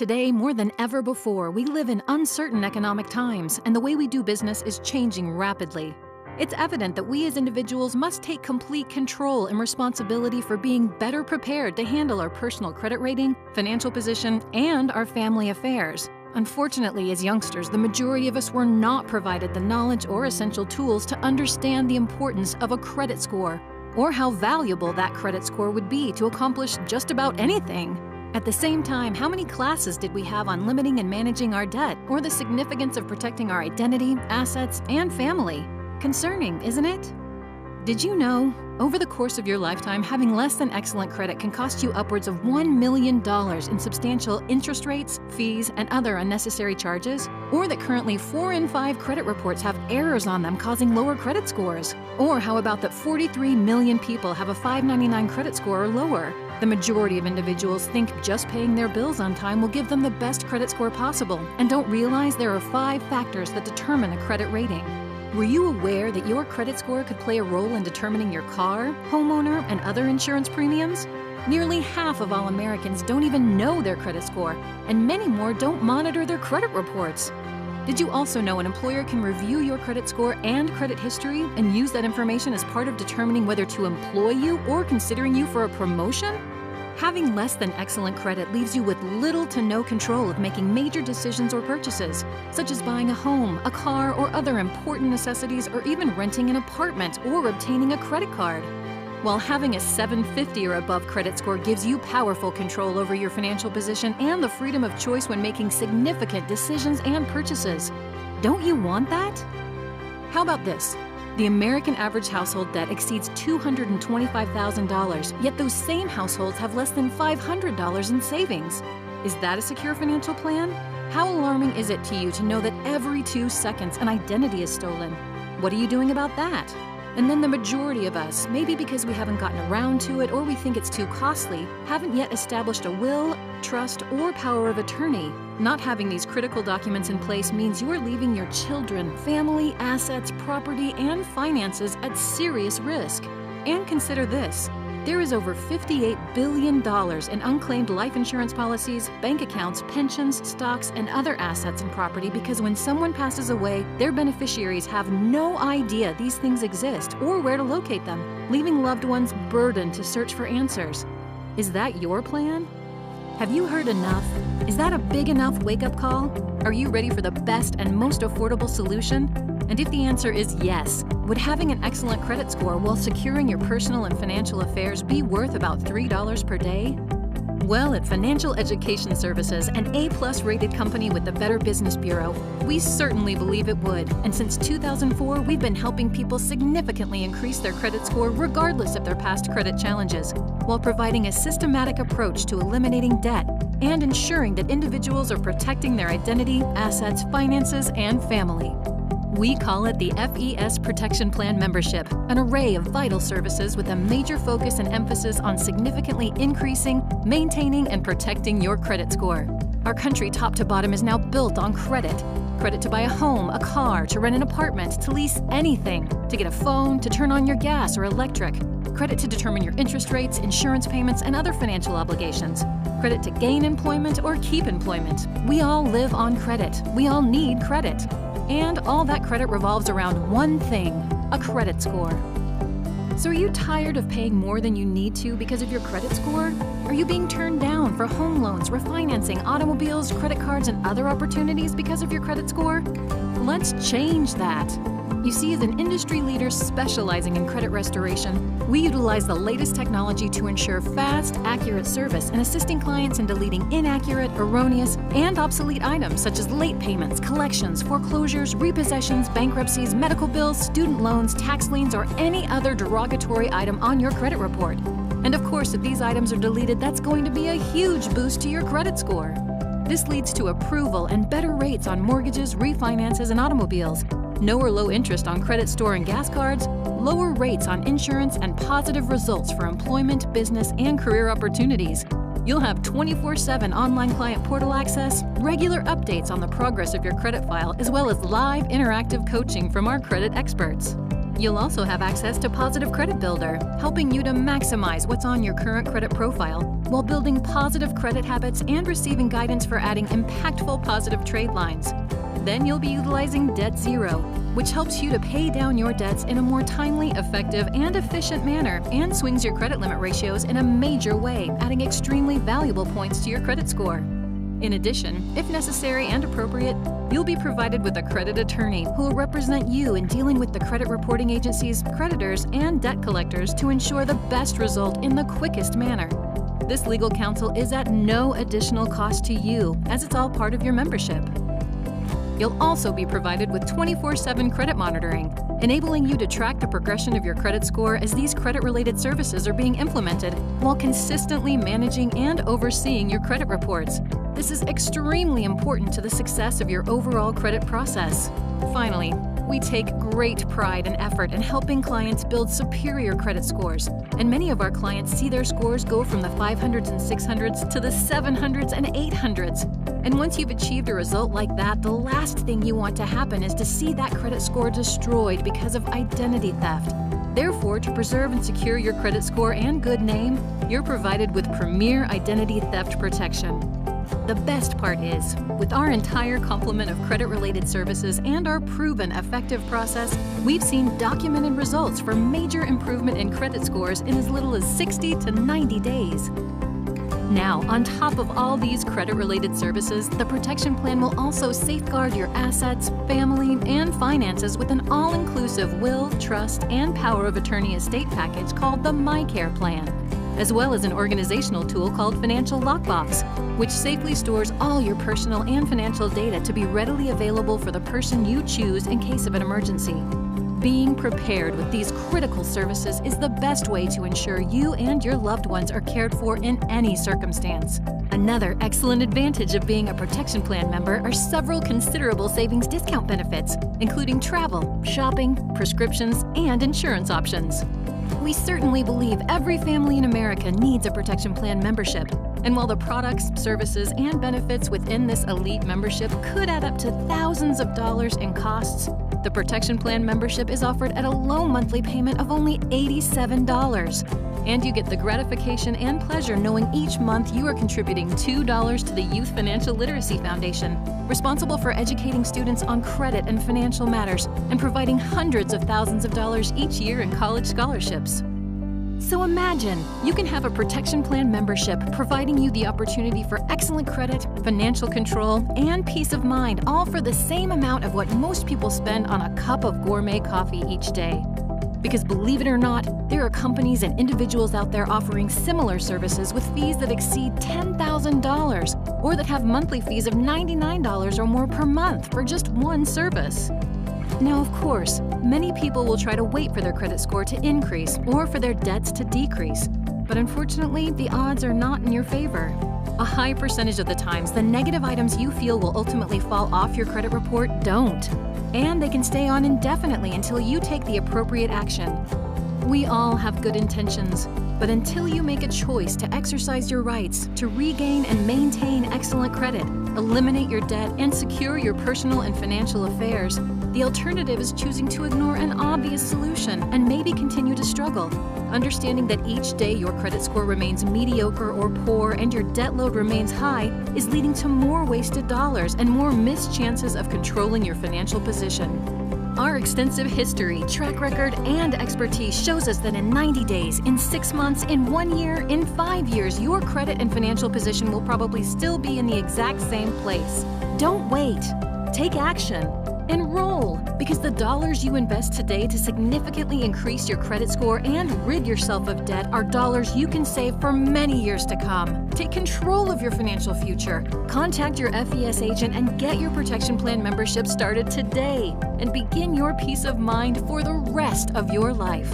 Today, more than ever before, we live in uncertain economic times, and the way we do business is changing rapidly. It's evident that we as individuals must take complete control and responsibility for being better prepared to handle our personal credit rating, financial position, and our family affairs. Unfortunately, as youngsters, the majority of us were not provided the knowledge or essential tools to understand the importance of a credit score, or how valuable that credit score would be to accomplish just about anything. At the same time, how many classes did we have on limiting and managing our debt, or the significance of protecting our identity, assets, and family? Concerning, isn't it? Did you know, over the course of your lifetime, having less than excellent credit can cost you upwards of $1 million in substantial interest rates, fees, and other unnecessary charges? Or that currently 4 in 5 credit reports have errors on them causing lower credit scores? Or how about that 43 million people have a 599 credit score or lower? The majority of individuals think just paying their bills on time will give them the best credit score possible, and don't realize there are 5 factors that determine a credit rating. Were you aware that your credit score could play a role in determining your car, homeowner, and other insurance premiums? Nearly half of all Americans don't even know their credit score, and many more don't monitor their credit reports. Did you also know an employer can review your credit score and credit history and use that information as part of determining whether to employ you or considering you for a promotion? Having less than excellent credit leaves you with little to no control of making major decisions or purchases, such as buying a home, a car, or other important necessities, or even renting an apartment or obtaining a credit card. While having a 750 or above credit score gives you powerful control over your financial position and the freedom of choice when making significant decisions and purchases. Don't you want that? How about this? The American average household debt exceeds $225,000, yet those same households have less than $500 in savings. Is that a secure financial plan? How alarming is it to you to know that every 2 seconds an identity is stolen? What are you doing about that? And then the majority of us, maybe because we haven't gotten around to it or we think it's too costly, haven't yet established a will, trust, or power of attorney. Not having these critical documents in place means you are leaving your children, family, assets, property, and finances at serious risk. And consider this. There is over $58 billion in unclaimed life insurance policies, bank accounts, pensions, stocks, and other assets and property because when someone passes away, their beneficiaries have no idea these things exist or where to locate them, leaving loved ones burdened to search for answers. Is that your plan? Have you heard enough? Is that a big enough wake-up call? Are you ready for the best and most affordable solution? And if the answer is yes, would having an excellent credit score while securing your personal and financial affairs be worth about $3 per day? Well, at Financial Education Services, an A-plus rated company with the Better Business Bureau, we certainly believe it would. And since 2004, we've been helping people significantly increase their credit score regardless of their past credit challenges, while providing a systematic approach to eliminating debt and ensuring that individuals are protecting their identity, assets, finances, and family. We call it the FES Protection Plan membership, an array of vital services with a major focus and emphasis on significantly increasing, maintaining, and protecting your credit score. Our country top to bottom is now built on credit. Credit to buy a home, a car, to rent an apartment, to lease anything, to get a phone, to turn on your gas or electric. Credit to determine your interest rates, insurance payments, and other financial obligations. Credit to gain employment or keep employment. We all live on credit. We all need credit. And all that credit revolves around one thing, a credit score. So are you tired of paying more than you need to because of your credit score? Are you being turned down for home loans, refinancing, automobiles, credit cards, and other opportunities because of your credit score? Let's change that. You see, as an industry leader specializing in credit restoration, we utilize the latest technology to ensure fast, accurate service and assisting clients in deleting inaccurate, erroneous, and obsolete items such as late payments, collections, foreclosures, repossessions, bankruptcies, medical bills, student loans, tax liens, or any other derogatory item on your credit report. And of course, if these items are deleted, that's going to be a huge boost to your credit score. This leads to approval and better rates on mortgages, refinances, and automobiles. No or low interest on credit store and gas cards, lower rates on insurance, and positive results for employment, business, and career opportunities. You'll have 24/7 online client portal access, regular updates on the progress of your credit file, as well as live interactive coaching from our credit experts. You'll also have access to Positive Credit Builder, helping you to maximize what's on your current credit profile, while building positive credit habits and receiving guidance for adding impactful positive trade lines. Then you'll be utilizing Debt Zero, which helps you to pay down your debts in a more timely, effective, and efficient manner and swings your credit limit ratios in a major way, adding extremely valuable points to your credit score. In addition, if necessary and appropriate, you'll be provided with a credit attorney who will represent you in dealing with the credit reporting agencies, creditors, and debt collectors to ensure the best result in the quickest manner. This legal counsel is at no additional cost to you, as it's all part of your membership. You'll also be provided with 24/7 credit monitoring, enabling you to track the progression of your credit score as these credit-related services are being implemented, while consistently managing and overseeing your credit reports. This is extremely important to the success of your overall credit process. Finally, we take great pride and effort in helping clients build superior credit scores, and many of our clients see their scores go from the 500s and 600s to the 700s and 800s. And once you've achieved a result like that, the last thing you want to happen is to see that credit score destroyed because of identity theft. Therefore, to preserve and secure your credit score and good name, you're provided with premier identity theft protection. The best part is, with our entire complement of credit-related services and our proven effective process, we've seen documented results for major improvement in credit scores in as little as 60 to 90 days. Now, on top of all these credit-related services, the protection plan will also safeguard your assets, family, and finances with an all-inclusive will, trust, and power of attorney estate package called the MyCare Plan, as well as an organizational tool called Financial Lockbox, which safely stores all your personal and financial data to be readily available for the person you choose in case of an emergency. Being prepared with these critical services is the best way to ensure you and your loved ones are cared for in any circumstance. Another excellent advantage of being a protection plan member are several considerable savings discount benefits, including travel, shopping, prescriptions, and insurance options. We certainly believe every family in America needs a protection plan membership. And while the products, services, and benefits within this elite membership could add up to thousands of dollars in costs, the protection plan membership is offered at a low monthly payment of only $87. And you get the gratification and pleasure knowing each month you are contributing $2 to the Youth Financial Literacy Foundation, responsible for educating students on credit and financial matters and providing hundreds of thousands of dollars each year in college scholarships. So imagine, you can have a protection plan membership providing you the opportunity for excellent credit, financial control, and peace of mind, all for the same amount of what most people spend on a cup of gourmet coffee each day. Because believe it or not, there are companies and individuals out there offering similar services with fees that exceed $10,000 or that have monthly fees of $99 or more per month for just one service. Now, of course, many people will try to wait for their credit score to increase or for their debts to decrease, but unfortunately, the odds are not in your favor. A high percentage of the times, the negative items you feel will ultimately fall off your credit report don't, and they can stay on indefinitely until you take the appropriate action. We all have good intentions, but until you make a choice to exercise your rights, to regain and maintain excellent credit, eliminate your debt, and secure your personal and financial affairs, the alternative is choosing to ignore an obvious solution and maybe continue to struggle. Understanding that each day your credit score remains mediocre or poor and your debt load remains high is leading to more wasted dollars and more missed chances of controlling your financial position. Our extensive history, track record, and expertise shows us that in 90 days, in 6 months, in 1 year, in 5 years, your credit and financial position will probably still be in the exact same place. Don't wait. Take action. Enroll, because the dollars you invest today to significantly increase your credit score and rid yourself of debt are dollars you can save for many years to come. Take control of your financial future. Contact your FES agent and get your protection plan membership started today and begin your peace of mind for the rest of your life.